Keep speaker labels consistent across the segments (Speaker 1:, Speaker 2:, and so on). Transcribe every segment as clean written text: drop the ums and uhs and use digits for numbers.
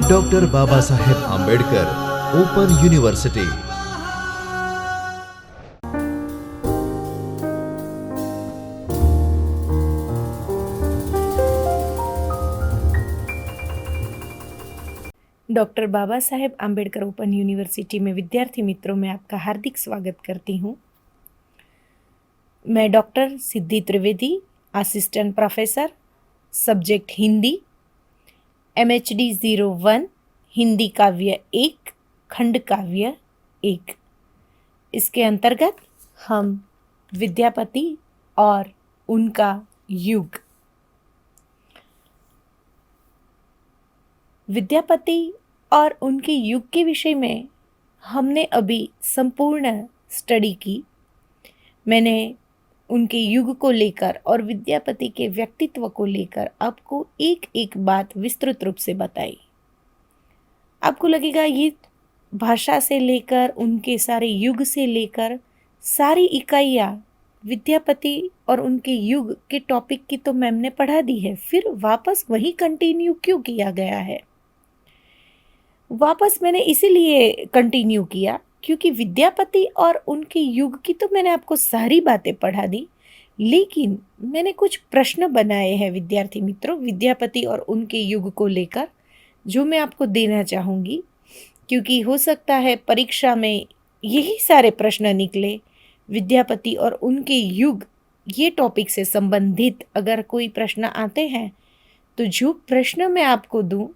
Speaker 1: Doctor Baba Saheb Ambedkar open university.
Speaker 2: Doctor Baba Saheb Ambedkar open university में विद्यार्थी मित्रों में आपका हार्दिक स्वागत करती हूँ। मैं doctor Siddhi Trivedi, assistant professor, subject Hindi, MHD 01, Hindi काव्य 1, खंड काव्य 1। इसके अंतर्गत हम विद्यापति और उनका युग, विद्यापति और उनके युग के विषय में हमने अभी संपूर्ण स्टडी की। मैंने उनके युग को लेकर और विद्यापति के व्यक्तित्व को लेकर आपको एक एक बात विस्तृत रूप से बताई। आपको लगेगा ये भाषा से लेकर उनके सारे युग से लेकर सारी इकाइयाँ विद्यापति और उनके युग के टॉपिक की तो मैम ने पढ़ा दी है, फिर वापस वही कंटिन्यू क्यों किया गया है? वापस मैंने इसीलिए कंटिन्यू किया क्योंकि विद्यापति और उनके युग की तो मैंने आपको सारी बातें पढ़ा दी, लेकिन मैंने कुछ प्रश्न बनाए हैं विद्यार्थी मित्रों विद्यापति और उनके युग को लेकर, जो मैं आपको देना चाहूँगी। क्योंकि हो सकता है परीक्षा में यही सारे प्रश्न निकले, विद्यापति और उनके युग ये टॉपिक से संबंधित अगर कोई प्रश्न आते हैं तो जो प्रश्न मैं आपको दूँ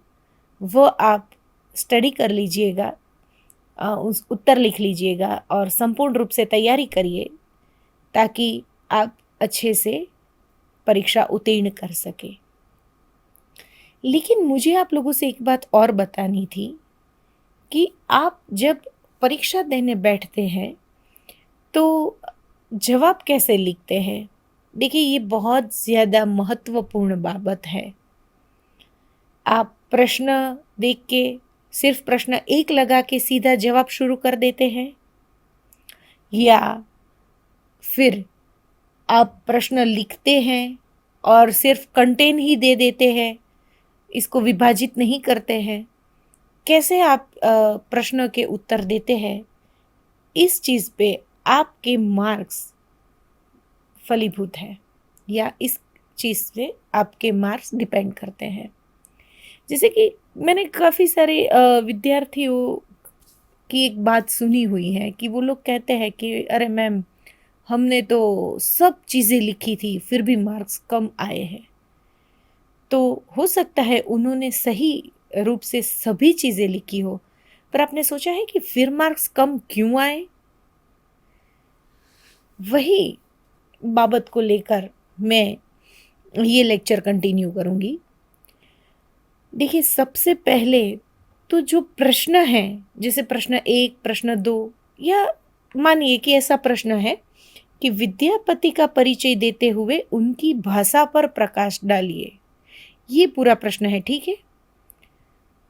Speaker 2: वो आप स्टडी कर लीजिएगा, उस उत्तर लिख लीजिएगा और संपूर्ण रूप से तैयारी करिए ताकि आप अच्छे से परीक्षा उत्तीर्ण कर सके। लेकिन मुझे आप लोगों से एक बात और बतानी थी कि आप जब परीक्षा देने बैठते हैं तो जवाब कैसे लिखते हैं। देखिए, ये बहुत ज़्यादा महत्वपूर्ण बाबत है। आप प्रश्न देख के सिर्फ प्रश्न 1 लगा के सीधा जवाब शुरू कर देते हैं, या फिर आप प्रश्न लिखते हैं और सिर्फ कंटेंट ही दे देते हैं, इसको विभाजित नहीं करते हैं। कैसे आप प्रश्न के उत्तर देते हैं, इस चीज़ पे आपके मार्क्स फलीभूत है या इस चीज़ पे आपके मार्क्स डिपेंड करते हैं। जैसे कि मैंने काफ़ी सारे विद्यार्थियों की एक बात सुनी हुई है कि वो लोग कहते हैं कि अरे मैम, हमने तो सब चीज़ें लिखी थी फिर भी मार्क्स कम आए हैं। तो हो सकता है उन्होंने सही रूप से सभी चीज़ें लिखी हो, पर आपने सोचा है कि फिर मार्क्स कम क्यों आए? वही बाबत को लेकर मैं ये लेक्चर कंटिन्यू करूँगी। देखिए, सबसे पहले तो जो प्रश्न है, जैसे प्रश्न 1, प्रश्न 2, या मानिए कि ऐसा प्रश्न है कि विद्यापति का परिचय देते हुए उनकी भाषा पर प्रकाश डालिए, ये पूरा प्रश्न है, ठीक है।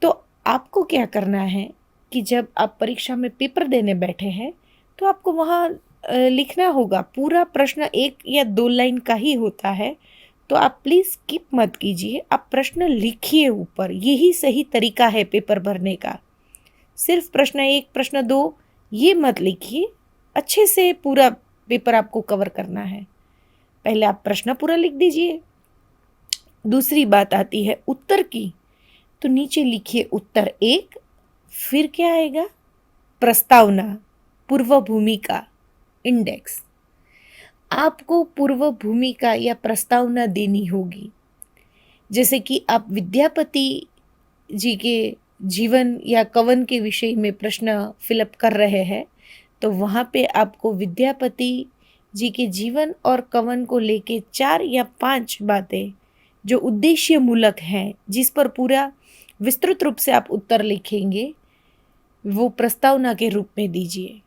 Speaker 2: तो आपको क्या करना है कि जब आप परीक्षा में पेपर देने बैठे हैं तो आपको वहाँ लिखना होगा। पूरा प्रश्न 1 या 2 लाइन का ही होता है, तो आप प्लीज़ स्किप मत कीजिए, आप प्रश्न लिखिए ऊपर। यही सही तरीका है पेपर भरने का। सिर्फ प्रश्न 1, प्रश्न 2 ये मत लिखिए, अच्छे से पूरा पेपर आपको कवर करना है। पहले आप प्रश्न पूरा लिख दीजिए। दूसरी बात आती है उत्तर की, तो नीचे लिखिए उत्तर 1, फिर क्या आएगा? प्रस्तावना, पूर्व भूमिका, इंडेक्स। आपको पूर्व भूमिका या प्रस्तावना देनी होगी। जैसे कि आप विद्यापति जी के जीवन या कवन के विषय में प्रश्न फिलअप कर रहे हैं, तो वहाँ पे आपको विद्यापति जी के जीवन और कवन को लेके 4 या 5 बातें जो उद्देश्यमूलक हैं, जिस पर पूरा विस्तृत रूप से आप उत्तर लिखेंगे, वो प्रस्तावना के रूप में दीजिए।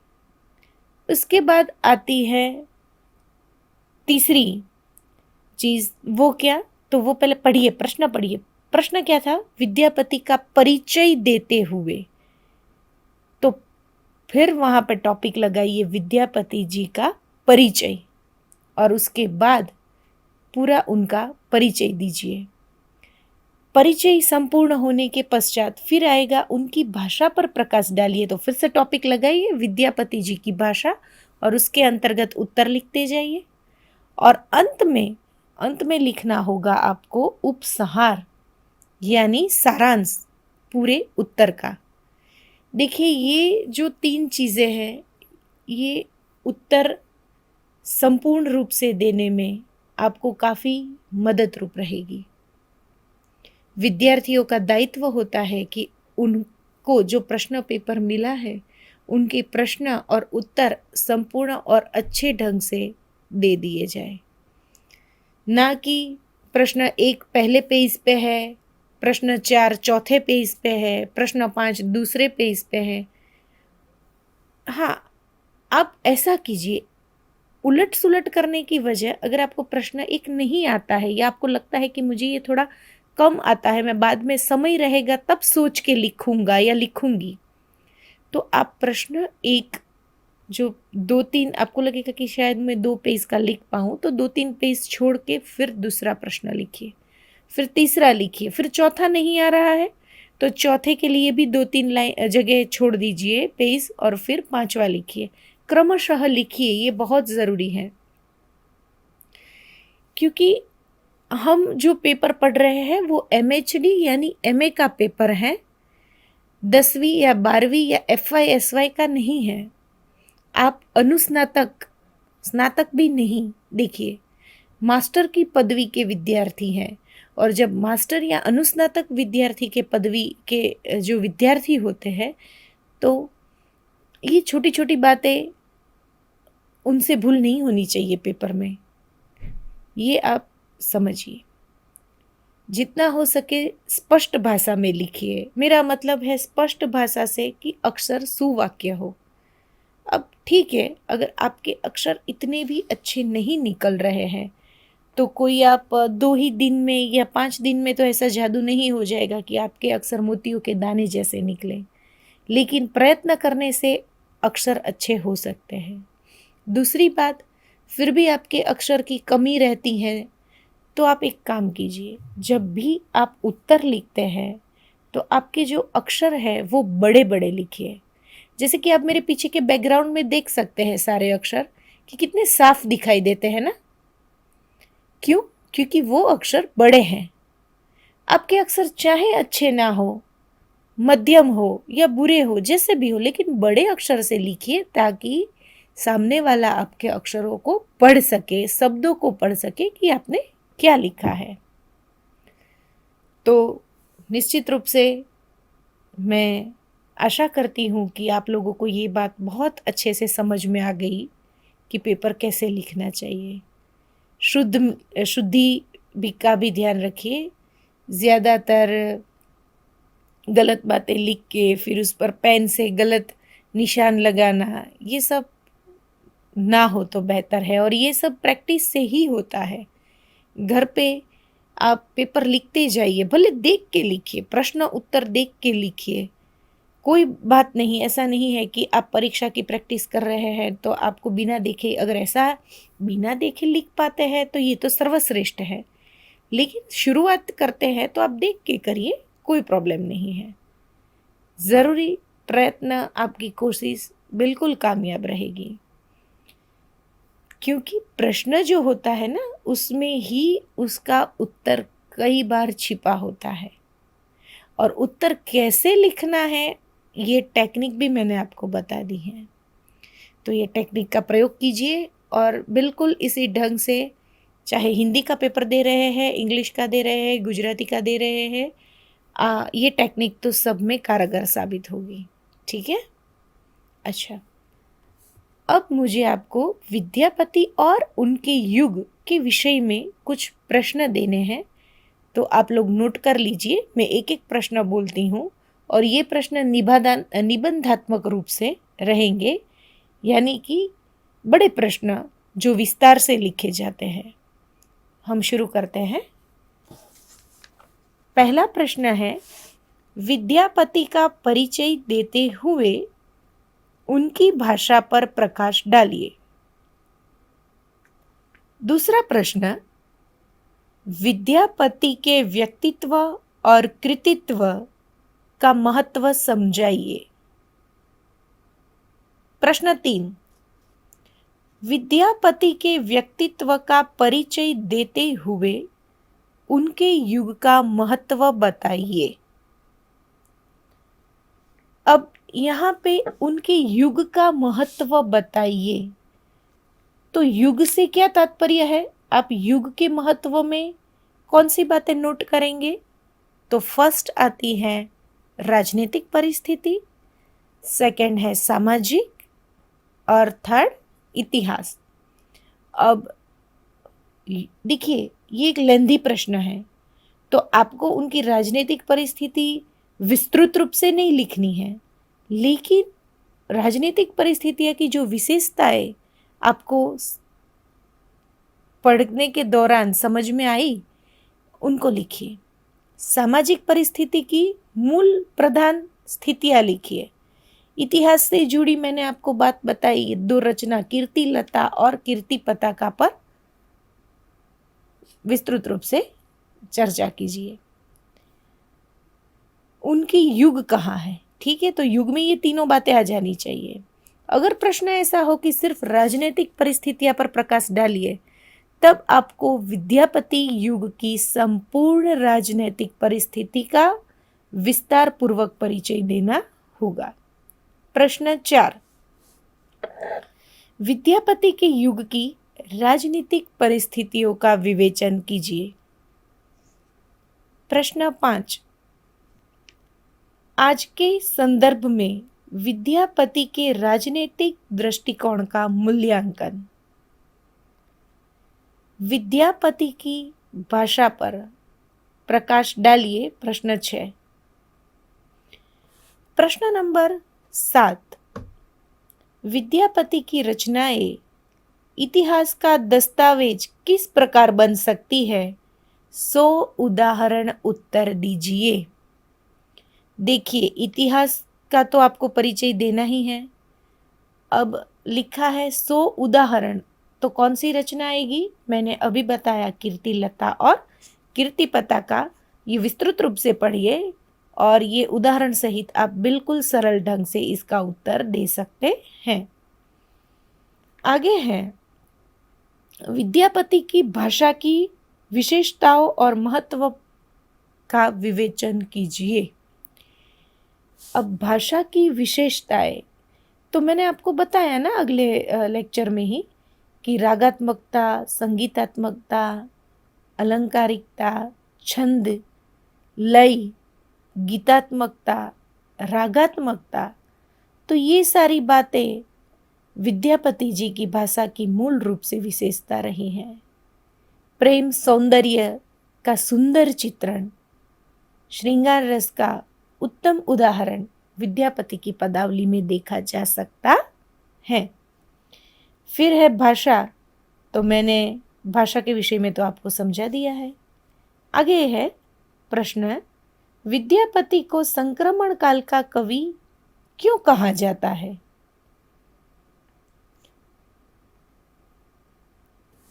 Speaker 2: उसके बाद आती है तीसरी चीज़, वो क्या? तो वो पहले पढ़िए, प्रश्न पढ़िए। प्रश्न क्या था? विद्यापति का परिचय देते हुए। तो फिर वहाँ पर टॉपिक लगाइए विद्यापति जी का परिचय, और उसके बाद पूरा उनका परिचय दीजिए। परिचय संपूर्ण होने के पश्चात फिर आएगा उनकी भाषा पर प्रकाश डालिए। तो फिर से टॉपिक लगाइए विद्यापति जी की भाषा और उसके अंतर्गत उत्तर लिखते जाइए। और अंत में लिखना होगा आपको उपसंहार यानी सारांश पूरे उत्तर का। देखिए ये जो 3 चीज़ें हैं ये उत्तर संपूर्ण रूप से देने में आपको काफ़ी मदद रूप रहेगी। विद्यार्थियों का दायित्व होता है कि उनको जो प्रश्न पेपर मिला है उनके प्रश्न और उत्तर संपूर्ण और अच्छे ढंग से दे दिए जाए, ना कि प्रश्न 1 पहले पेज पे है, प्रश्न 4 चौथे पेज पे है, प्रश्न 5 दूसरे पेज पे है। हाँ, आप ऐसा कीजिए, उलट सुलट करने की वजह, अगर आपको प्रश्न 1 नहीं आता है या आपको लगता है कि मुझे ये थोड़ा कम आता है, मैं बाद में समय रहेगा तब सोच के लिखूंगा या लिखूंगी, तो आप प्रश्न 1 जो 2-3 आपको लगेगा कि शायद मैं 2 पेज का लिख पाऊँ, तो 2-3 पेज छोड़ के फिर दूसरा प्रश्न लिखिए, फिर तीसरा लिखिए, फिर चौथा नहीं आ रहा है तो चौथे के लिए भी 2-3 लाइन जगह छोड़ दीजिए पेज और फिर 5वां लिखिए। क्रमशः लिखिए, ये बहुत ज़रूरी है, क्योंकि हम जो पेपर पढ़ रहे हैं वो MHD यानी MA का पेपर है, 10वीं या 12वीं या FY SY का नहीं है। आप अनुस्नातक, स्नातक भी नहीं, देखिए मास्टर की पदवी के विद्यार्थी हैं, और जब मास्टर या अनुस्नातक विद्यार्थी के पदवी के जो विद्यार्थी होते हैं तो ये छोटी छोटी बातें उनसे भूल नहीं होनी चाहिए पेपर में, ये आप समझिए। जितना हो सके स्पष्ट भाषा में लिखिए, मेरा मतलब है स्पष्ट भाषा से कि अक्षर सुवाक्य हो। अब ठीक है, अगर आपके अक्षर इतने भी अच्छे नहीं निकल रहे हैं तो कोई आप 2 ही दिन में या 5 दिन में तो ऐसा जादू नहीं हो जाएगा कि आपके अक्षर मोतियों के दाने जैसे निकले, लेकिन प्रयत्न करने से अक्षर अच्छे हो सकते हैं। दूसरी बात, फिर भी आपके अक्षर की कमी रहती है तो आप एक काम कीजिए, जब भी आप उत्तर लिखते हैं तो आपके जो अक्षर है वो बड़े बड़े लिखिए। जैसे कि आप मेरे पीछे के बैकग्राउंड में देख सकते हैं सारे अक्षर कि कितने साफ दिखाई देते हैं ना। क्यों? क्योंकि वो अक्षर बड़े हैं। आपके अक्षर चाहे अच्छे ना हो, मध्यम हो या बुरे हो, जैसे भी हो, लेकिन बड़े अक्षर से लिखिए ताकि सामने वाला आपके अक्षरों को पढ़ सके, शब्दों को पढ़ सके कि आपने क्या लिखा है। तो निश्चित रूप से मैं आशा करती हूँ कि आप लोगों को ये बात बहुत अच्छे से समझ में आ गई कि पेपर कैसे लिखना चाहिए। शुद्धि भी का भी ध्यान रखिए। ज़्यादातर गलत बातें लिख के फिर उस पर पेन से गलत निशान लगाना, ये सब ना हो तो बेहतर है, और ये सब प्रैक्टिस से ही होता है। घर पे आप पेपर लिखते जाइए, भले देख के लिखिए, प्रश्न उत्तर देख के लिखिए, कोई बात नहीं। ऐसा नहीं है कि आप परीक्षा की प्रैक्टिस कर रहे हैं तो आपको बिना देखे, अगर ऐसा बिना देखे लिख पाते हैं तो ये तो सर्वश्रेष्ठ है, लेकिन शुरुआत करते हैं तो आप देख के करिए, कोई प्रॉब्लम नहीं है। ज़रूरी प्रयत्न, आपकी कोशिश बिल्कुल कामयाब रहेगी, क्योंकि प्रश्न जो होता है ना उसमें ही उसका उत्तर कई बार छिपा होता है, और उत्तर कैसे लिखना है ये टेक्निक भी मैंने आपको बता दी है। तो ये टेक्निक का प्रयोग कीजिए और बिल्कुल इसी ढंग से, चाहे हिंदी का पेपर दे रहे हैं, इंग्लिश का दे रहे हैं, गुजराती का दे रहे हैं, ये टेक्निक तो सब में कारगर साबित होगी। ठीक है? अच्छा, अब मुझे आपको विद्यापति और उनके युग के विषय में कुछ प्रश्न देने हैं, तो आप लोग नोट कर लीजिए। मैं एक एक प्रश्न बोलती हूँ और ये प्रश्न निबंधात्मक रूप से रहेंगे, यानी कि बड़े प्रश्न जो विस्तार से लिखे जाते हैं। हम शुरू करते हैं। पहला प्रश्न है, विद्यापति का परिचय देते हुए उनकी भाषा पर प्रकाश डालिए। दूसरा प्रश्न, विद्यापति के व्यक्तित्व और कृतित्व का महत्व समझाइए। प्रश्न 3, विद्यापति के व्यक्तित्व का परिचय देते हुए उनके युग का महत्व बताइए। अब यहाँ पे उनके युग का महत्व बताइए, तो युग से क्या तात्पर्य है? आप युग के महत्व में कौन सी बातें नोट करेंगे? तो फर्स्ट आती है राजनीतिक परिस्थिति, सेकंड है सामाजिक और थर्ड इतिहास। अब देखिए, ये एक लेंदी प्रश्न है, तो आपको उनकी राजनीतिक परिस्थिति विस्तृत रूप से नहीं लिखनी है, लेकिन राजनीतिक परिस्थितियां की जो विशेषताएं आपको पढ़ने के दौरान समझ में आई उनको लिखिए। सामाजिक परिस्थिति की मूल प्रधान स्थितियां लिखिए। इतिहास से जुड़ी मैंने आपको बात बताई, दो रचना कीर्तिलता और कीर्ति पताका पर विस्तृत रूप से चर्चा कीजिए। उनकी युग कहाँ है, ठीक है, तो युग में ये तीनों बातें आ जानी चाहिए। अगर प्रश्न ऐसा हो कि सिर्फ राजनीतिक परिस्थितियां पर प्रकाश डालिए, तब आपको विद्यापति युग की संपूर्ण राजनीतिक परिस्थिति का विस्तार पूर्वक परिचय देना होगा। प्रश्न 4, विद्यापति के युग की राजनीतिक परिस्थितियों का विवेचन कीजिए। प्रश्न 5, आज के संदर्भ में विद्यापति के राजनीतिक दृष्टिकोण का मूल्यांकन। विद्यापति की भाषा पर प्रकाश डालिए। प्रश्न 6। प्रश्न नंबर 7, विद्यापति की रचनाएं इतिहास का दस्तावेज किस प्रकार बन सकती है? 100 उदाहरण उत्तर दीजिए। देखिए, इतिहास का तो आपको परिचय देना ही है। अब लिखा है 100 उदाहरण, तो कौन सी रचना आएगी? मैंने अभी बताया कीर्तिलता और कीर्ति पताका। ये विस्तृत रूप से पढ़िए और ये उदाहरण सहित आप बिल्कुल सरल ढंग से इसका उत्तर दे सकते हैं। आगे है, विद्यापति की भाषा की विशेषताओं और महत्व का विवेचन कीजिए। अब भाषा की विशेषताएं तो मैंने आपको बताया ना अगले लेक्चर में ही कि रागात्मकता, संगीतात्मकता, अलंकारिकता, छंद, लय, गीतात्मकता, रागात्मकता, तो ये सारी बातें विद्यापति जी की भाषा की मूल रूप से विशेषता रही हैं। प्रेम सौंदर्य का सुंदर चित्रण, श्रृंगार रस का उत्तम उदाहरण विद्यापति की पदावली में देखा जा सकता है। फिर है भाषा, तो मैंने भाषा के विषय में तो आपको समझा दिया है। आगे है प्रश्न, विद्यापति को संक्रमण काल का कवि क्यों कहा जाता है?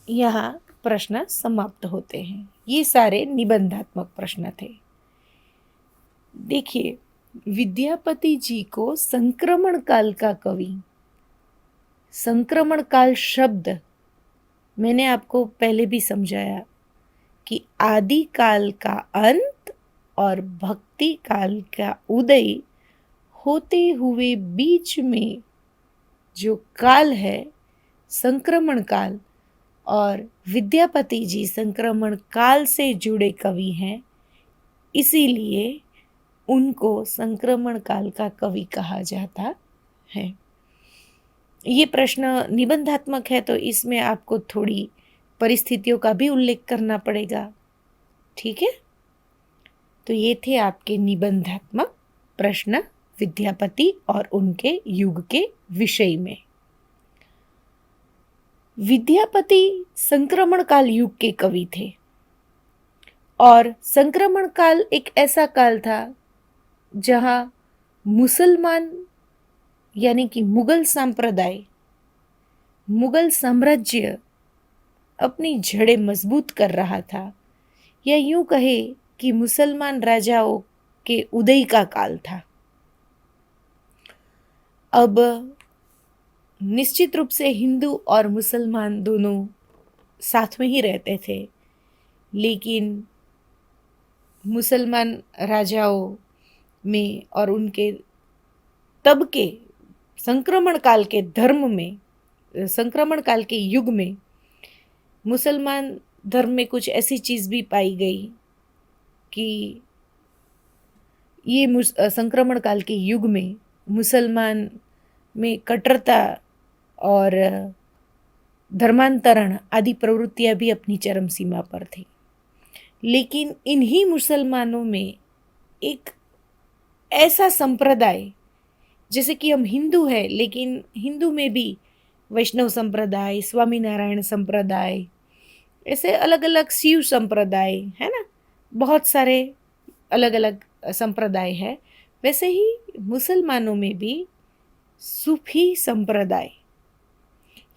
Speaker 2: यहाँ प्रश्न समाप्त होते हैं। ये सारे निबंधात्मक प्रश्न थे। देखिए, विद्यापति जी को संक्रमण काल का कवि, संक्रमण काल शब्द मैंने आपको पहले भी समझाया कि आदि काल का अंत और भक्ति काल का उदय होते हुए बीच में जो काल है संक्रमण काल, और विद्यापति जी संक्रमण काल से जुड़े कवि हैं, इसीलिए उनको संक्रमण काल का कवि कहा जाता है। ये प्रश्न निबंधात्मक है, तो इसमें आपको थोड़ी परिस्थितियों का भी उल्लेख करना पड़ेगा, ठीक है। तो ये थे आपके निबंधात्मक प्रश्न विद्यापति और उनके युग के विषय में। विद्यापति संक्रमण काल युग के कवि थे और संक्रमण काल एक ऐसा काल था जहां मुसलमान यानी कि मुगल संप्रदाय, मुगल साम्राज्य अपनी जड़ें मजबूत कर रहा था, या यूं कहे कि मुसलमान राजाओं के उदय का काल था। अब निश्चित रूप से हिंदू और मुसलमान दोनों साथ में ही रहते थे, लेकिन मुसलमान राजाओं में और उनके तब के संक्रमण काल के धर्म में, संक्रमण काल के युग में मुसलमान धर्म में कुछ ऐसी चीज़ भी पाई गई कि ये संक्रमण काल के युग में मुसलमान में कट्टरता और धर्मांतरण आदि प्रवृत्तियां भी अपनी चरम सीमा पर थी। लेकिन इन्हीं मुसलमानों में एक ऐसा संप्रदाय, जैसे कि हम हिंदू हैं, लेकिन हिंदू में भी वैष्णव संप्रदाय, स्वामीनारायण संप्रदाय, ऐसे अलग अलग शिव संप्रदाय है ना, बहुत सारे अलग अलग संप्रदाय है। वैसे ही मुसलमानों में भी सूफी संप्रदाय,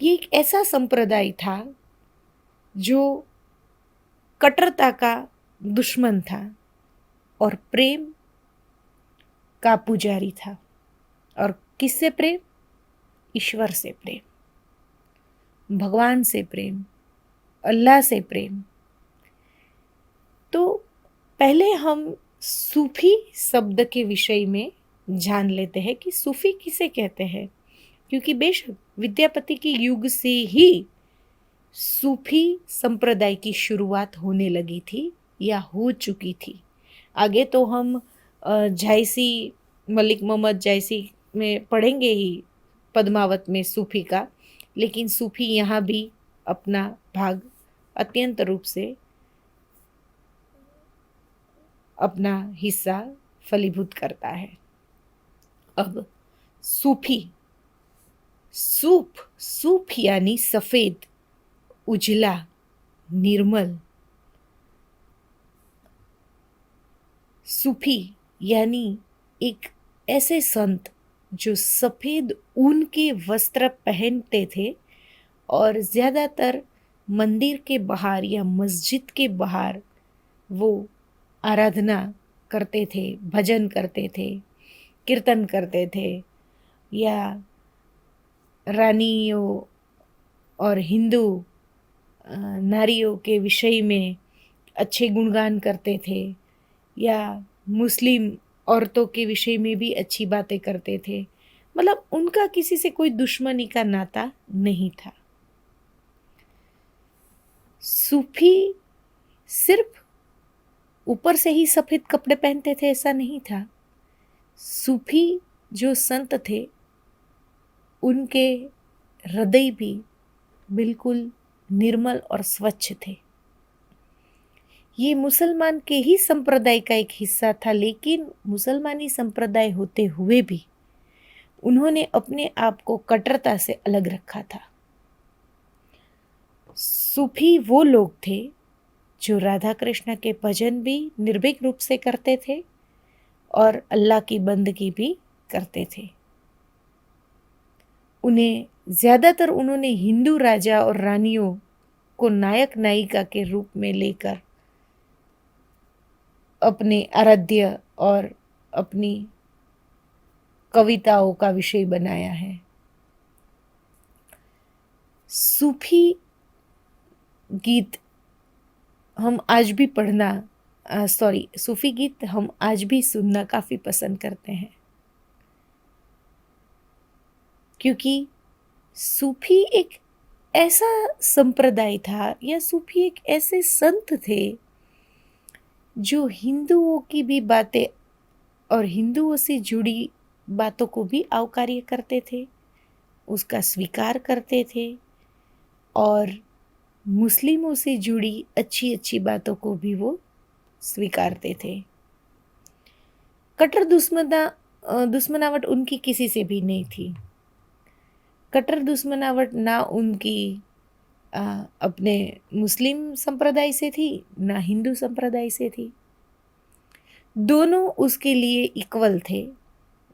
Speaker 2: ये एक ऐसा संप्रदाय था जो कट्टरता का दुश्मन था और प्रेम का पुजारी था। और किससे प्रेम? ईश्वर से प्रेम, भगवान से प्रेम, अल्लाह से प्रेम। तो पहले हम सूफी शब्द के विषय में जान लेते हैं कि सूफी किसे कहते हैं, क्योंकि बेशक विद्यापति के युग से ही सूफी संप्रदाय की शुरुआत होने लगी थी या हो चुकी थी। आगे तो हम जायसी, मलिक मोहम्मद जायसी में पढ़ेंगे ही पद्मावत में सूफी का, लेकिन सूफी यहाँ भी अपना भाग अत्यंत रूप से, अपना हिस्सा फलीभूत करता है। अब सूफी, सूफ यानी सफेद, उजला, निर्मल। सूफी यानी एक ऐसे संत जो सफेद ऊन के वस्त्र पहनते थे और ज़्यादातर मंदिर के बाहर या मस्जिद के बाहर वो आराधना करते थे, भजन करते थे, कीर्तन करते थे, या रानियों और हिंदू नारियों के विषय में अच्छे गुणगान करते थे, या मुस्लिम औरतों के विषय में भी अच्छी बातें करते थे। मतलब उनका किसी से कोई दुश्मनी का नाता नहीं था। सूफी सिर्फ ऊपर से ही सफेद कपड़े पहनते थे ऐसा नहीं था। सूफी जो संत थे उनके हृदय भी बिल्कुल निर्मल और स्वच्छ थे। ये मुसलमान के ही संप्रदाय का एक हिस्सा था, लेकिन मुसलमानी संप्रदाय होते हुए भी उन्होंने अपने आप को कट्टरता से अलग रखा था। सूफी वो लोग थे जो राधा कृष्ण के भजन भी निर्भीक रूप से करते थे और अल्लाह की बंदगी भी करते थे। उन्होंने हिंदू राजा और रानियों को नायक नायिका के रूप में लेकर अपने आराध्य और अपनी कविताओं का विषय बनाया है। सूफी गीत हम आज भी सूफी गीत हम आज भी सुनना काफ़ी पसंद करते हैं, क्योंकि सूफी एक ऐसा संप्रदाय था या सूफी एक ऐसे संत थे जो हिंदुओं की भी बातें और हिंदुओं से जुड़ी बातों को भी आवकार्य करते थे, उसका स्वीकार करते थे, और मुस्लिमों से जुड़ी अच्छी अच्छी बातों को भी वो स्वीकारते थे। कट्टर दुश्मनावट उनकी किसी से भी नहीं थी। कट्टर दुश्मनावट ना उनकी अपने मुस्लिम संप्रदाय से थी, ना हिंदू संप्रदाय से थी। दोनों उसके लिए इक्वल थे,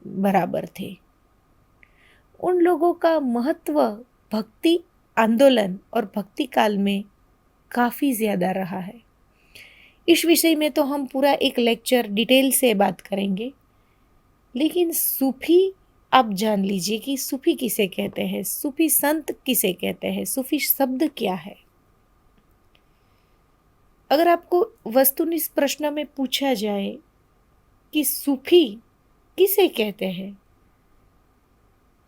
Speaker 2: बराबर थे। उन लोगों का महत्व भक्ति आंदोलन और भक्ति काल में काफ़ी ज़्यादा रहा है। इस विषय में तो हम पूरा एक लेक्चर डिटेल से बात करेंगे, लेकिन सूफी आप जान लीजिए कि सूफी किसे कहते हैं, सूफी संत किसे कहते हैं, सूफी शब्द क्या है। अगर आपको वस्तुनिष्ठ प्रश्न में पूछा जाए कि सूफी किसे कहते हैं,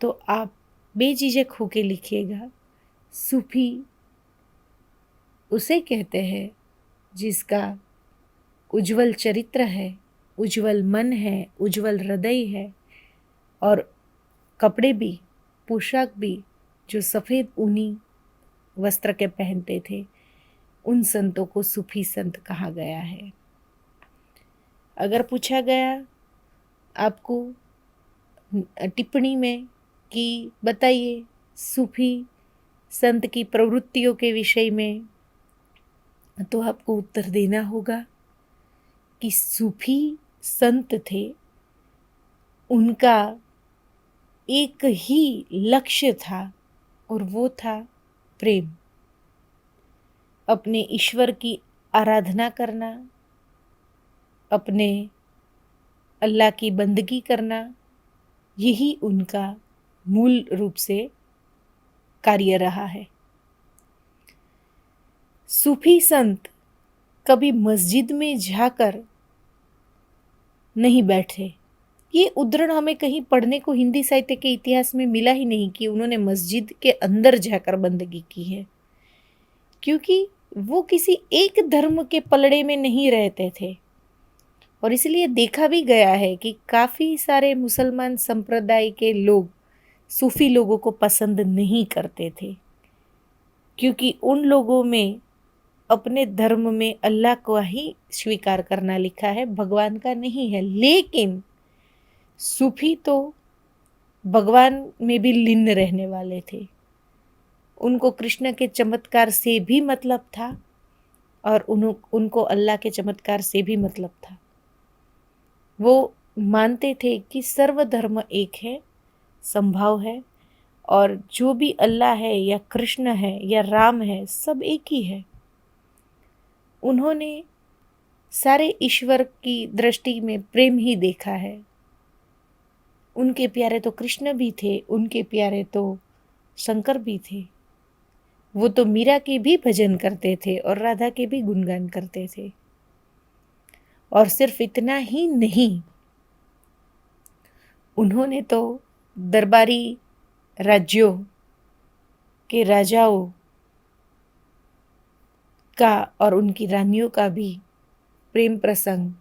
Speaker 2: तो आप बेझिझक होके लिखिएगा, सूफी उसे कहते हैं जिसका उज्जवल चरित्र है, उज्जवल मन है, उज्जवल हृदय है, और कपड़े भी, पोशाक भी जो सफ़ेद ऊनी वस्त्र के पहनते थे, उन संतों को सूफी संत कहा गया है। अगर पूछा गया आपको टिप्पणी में कि बताइए सूफी संत की प्रवृत्तियों के विषय में, तो आपको उत्तर देना होगा कि सूफी संत थे, उनका एक ही लक्ष्य था और वो था प्रेम, अपने ईश्वर की आराधना करना, अपने अल्लाह की बंदगी करना, यही उनका मूल रूप से कार्य रहा है। सूफी संत कभी मस्जिद में जाकर नहीं बैठे। ये उद्धरण हमें कहीं पढ़ने को हिंदी साहित्य के इतिहास में मिला ही नहीं कि उन्होंने मस्जिद के अंदर जाकर बंदगी की है, क्योंकि वो किसी एक धर्म के पलड़े में नहीं रहते थे। और इसलिए देखा भी गया है कि काफ़ी सारे मुसलमान संप्रदाय के लोग सूफी लोगों को पसंद नहीं करते थे, क्योंकि उन लोगों में अपने धर्म में अल्लाह को ही स्वीकार करना लिखा है, भगवान का नहीं है। लेकिन सूफी तो भगवान में भी लीन रहने वाले थे। उनको कृष्ण के चमत्कार से भी मतलब था और उनको अल्लाह के चमत्कार से भी मतलब था। वो मानते थे कि सर्वधर्म एक है, संभव है, और जो भी अल्लाह है या कृष्ण है या राम है, सब एक ही है। उन्होंने सारे ईश्वर की दृष्टि में प्रेम ही देखा है। उनके प्यारे तो कृष्ण भी थे, उनके प्यारे तो शंकर भी थे। वो तो मीरा के भी भजन करते थे और राधा के भी गुणगान करते थे। और सिर्फ इतना ही नहीं, उन्होंने तो दरबारी राज्यों के राजाओं का और उनकी रानियों का भी प्रेम प्रसंग,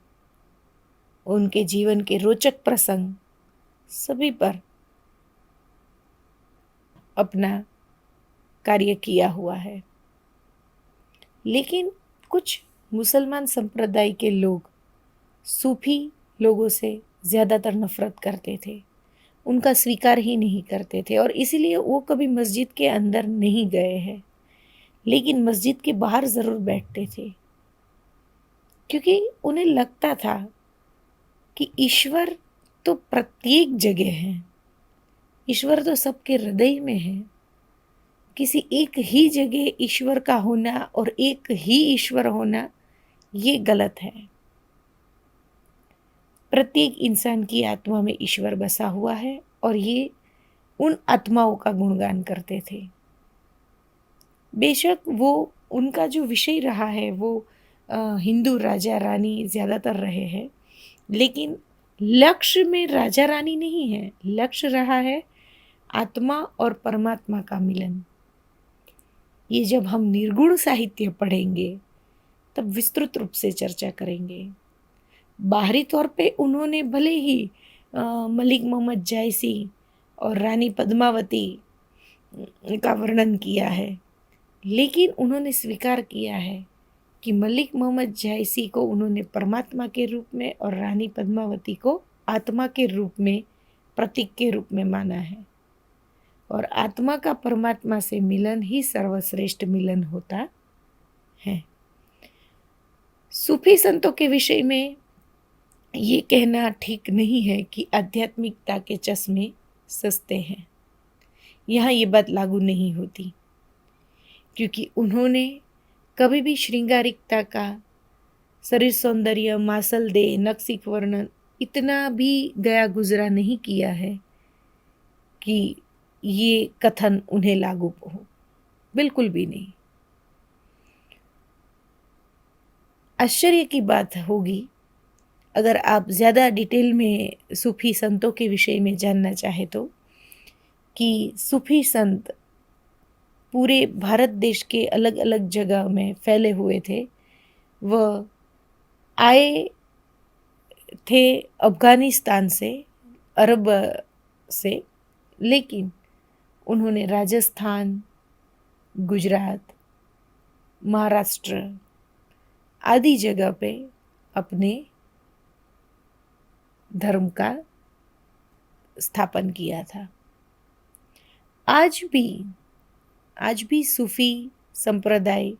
Speaker 2: उनके जीवन के रोचक प्रसंग, सभी पर अपना कार्य किया हुआ है। लेकिन कुछ मुसलमान संप्रदाय के लोग सूफी लोगों से ज़्यादातर नफरत करते थे, उनका स्वीकार ही नहीं करते थे, और इसीलिए वो कभी मस्जिद के अंदर नहीं गए हैं, लेकिन मस्जिद के बाहर ज़रूर बैठते थे, क्योंकि उन्हें लगता था कि ईश्वर तो प्रत्येक जगह है, ईश्वर तो सबके हृदय में है। किसी एक ही जगह ईश्वर का होना और एक ही ईश्वर होना, ये गलत है। प्रत्येक इंसान की आत्मा में ईश्वर बसा हुआ है, और ये उन आत्माओं का गुणगान करते थे। बेशक वो उनका जो विषय रहा है वो हिंदू राजा रानी ज़्यादातर रहे हैं, लेकिन लक्ष्य में राजा रानी नहीं है, लक्ष्य रहा है आत्मा और परमात्मा का मिलन। ये जब हम निर्गुण साहित्य पढ़ेंगे तब विस्तृत रूप से चर्चा करेंगे। बाहरी तौर पे उन्होंने भले ही मलिक मोहम्मद जायसी और रानी पद्मावती का वर्णन किया है, लेकिन उन्होंने स्वीकार किया है कि मलिक मोहम्मद जायसी को उन्होंने परमात्मा के रूप में और रानी पद्मावती को आत्मा के रूप में, प्रतीक के रूप में माना है। और आत्मा का परमात्मा से मिलन ही सर्वश्रेष्ठ मिलन होता है। सूफी संतों के विषय में ये कहना ठीक नहीं है कि आध्यात्मिकता के चश्मे सस्ते हैं। यहाँ ये बात लागू नहीं होती, क्योंकि उन्होंने कभी भी श्रृंगारिकता का शरीर सौंदर्य, मासल दे, नक्सिक वर्णन इतना भी गया गुजरा नहीं किया है कि ये कथन उन्हें लागू हो, बिल्कुल भी नहीं। आश्चर्य की बात होगी अगर आप ज़्यादा डिटेल में सूफी संतों के विषय में जानना चाहे तो, कि सूफी संत पूरे भारत देश के अलग अलग जगह में फैले हुए थे। वह आए थे अफ़गानिस्तान से, अरब से, लेकिन उन्होंने राजस्थान, गुजरात, महाराष्ट्र आदि जगह पे अपने धर्म का स्थापन किया था। आज भी सूफी संप्रदाय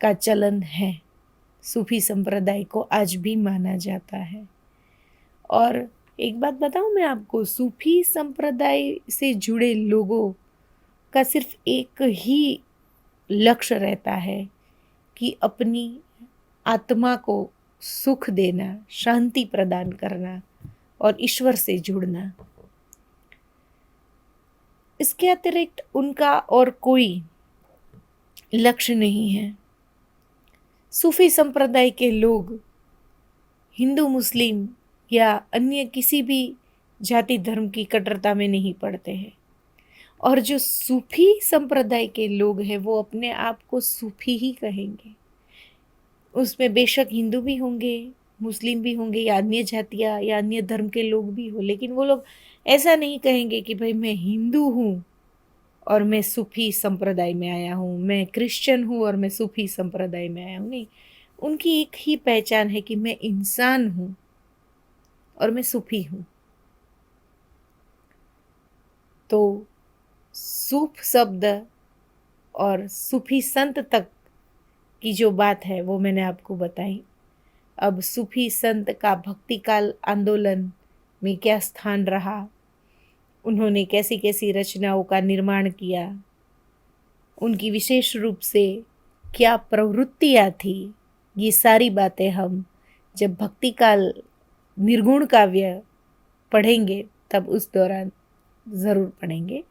Speaker 2: का चलन है। सूफी संप्रदाय को आज भी माना जाता है। और एक बात बताऊं मैं आपको, सूफी संप्रदाय से जुड़े लोगों का सिर्फ एक ही लक्ष्य रहता है कि अपनी आत्मा को सुख देना, शांति प्रदान करना और ईश्वर से जुड़ना। इसके अतिरिक्त उनका और कोई लक्ष्य नहीं है। सूफी संप्रदाय के लोग हिंदू, मुस्लिम या अन्य किसी भी जाति धर्म की कट्टरता में नहीं पड़ते हैं। और जो सूफी संप्रदाय के लोग हैं वो अपने आप को सूफी ही कहेंगे। उसमें बेशक हिंदू भी होंगे, मुस्लिम भी होंगे या अन्य जातियाँ या अन्य धर्म के लोग भी हो, लेकिन वो लोग ऐसा नहीं कहेंगे कि भाई मैं हिंदू हूँ और मैं सूफी संप्रदाय में आया हूँ, मैं क्रिश्चियन हूँ और मैं सूफी संप्रदाय में आया हूँ। नहीं, उनकी एक ही पहचान है कि मैं इंसान हूँ और मैं सूफी हूँ। तो सूफ शब्द और सूफी संत तक की जो बात है वो मैंने आपको बताई। अब सूफी संत का भक्ति काल आंदोलन में क्या स्थान रहा, उन्होंने कैसी कैसी रचनाओं का निर्माण किया, उनकी विशेष रूप से क्या प्रवृत्तियाँ थी, ये सारी बातें हम जब भक्ति काल निर्गुण काव्य पढ़ेंगे तब उस दौरान ज़रूर पढ़ेंगे।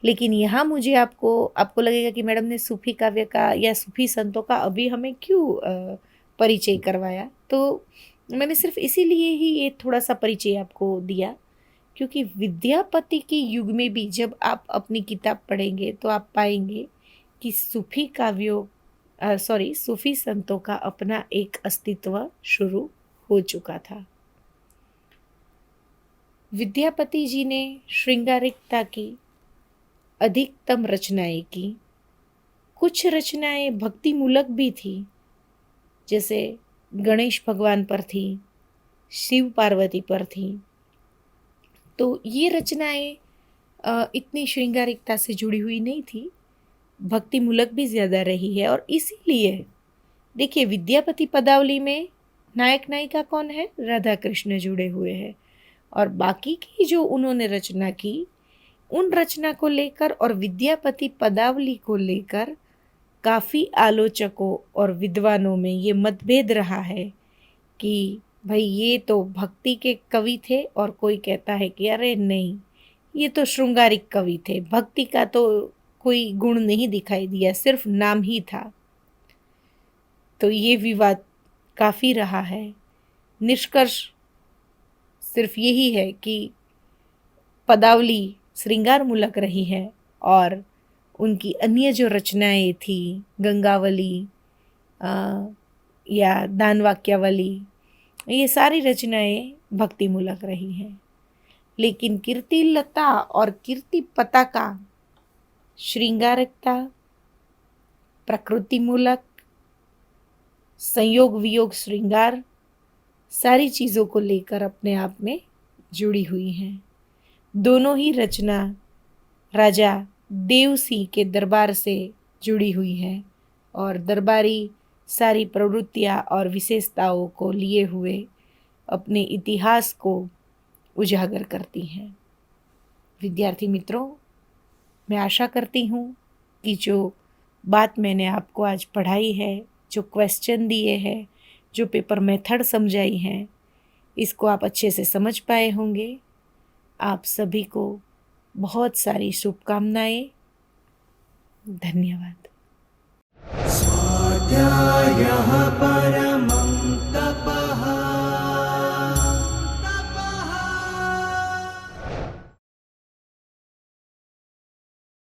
Speaker 2: लेकिन यहाँ मुझे आपको लगेगा कि मैडम ने सूफी काव्य का या सूफी संतों का अभी हमें क्यों परिचय करवाया। तो मैंने सिर्फ इसीलिए ही ये थोड़ा सा परिचय आपको दिया, क्योंकि विद्यापति के युग में भी जब आप अपनी किताब पढ़ेंगे तो आप पाएंगे कि सूफी संतों का अपना एक अस्तित्व शुरू हो चुका था। विद्यापति जी ने श्रृंगारिकता की अधिकतम रचनाएं की। कुछ रचनाएं भक्तिमूलक भी थी, जैसे गणेश भगवान पर थी, शिव पार्वती पर थी। तो ये रचनाएं इतनी श्रृंगारिकता से जुड़ी हुई नहीं थी, भक्तिमूलक भी ज़्यादा रही है। और इसीलिए देखिए, विद्यापति पदावली में नायक नायिका कौन है? राधा कृष्ण जुड़े हुए हैं। और बाकी की जो उन्होंने रचना की, उन रचना को लेकर और विद्यापति पदावली को लेकर काफ़ी आलोचकों और विद्वानों में ये मतभेद रहा है कि भाई ये तो भक्ति के कवि थे, और कोई कहता है कि अरे नहीं, ये तो श्रृंगारिक कवि थे, भक्ति का तो कोई गुण नहीं दिखाई दिया, सिर्फ नाम ही था। तो ये विवाद काफ़ी रहा है। निष्कर्ष सिर्फ यही है कि पदावली श्रृंगार मूलक रही है और उनकी अन्य जो रचनाएं थी, गंगावली या दानवाक्यावली, ये सारी रचनाएं भक्तिमूलक रही हैं। लेकिन कीर्तिलता और कीर्ति पताका श्रृंगारकता, प्रकृतिमूलक, संयोग वियोग श्रृंगार, सारी चीज़ों को लेकर अपने आप में जुड़ी हुई हैं। दोनों ही रचना राजा देवसिंह के दरबार से जुड़ी हुई है और दरबारी सारी प्रवृत्तियाँ और विशेषताओं को लिए हुए अपने इतिहास को उजागर करती हैं। विद्यार्थी मित्रों, मैं आशा करती हूँ कि जो बात मैंने आपको आज पढ़ाई है जो क्वेश्चन दिए हैं, जो पेपर मेथड समझाई हैं, इसको आप अच्छे से समझ पाए होंगे। आप सभी को बहुत सारी शुभकामनाएं। धन्यवाद।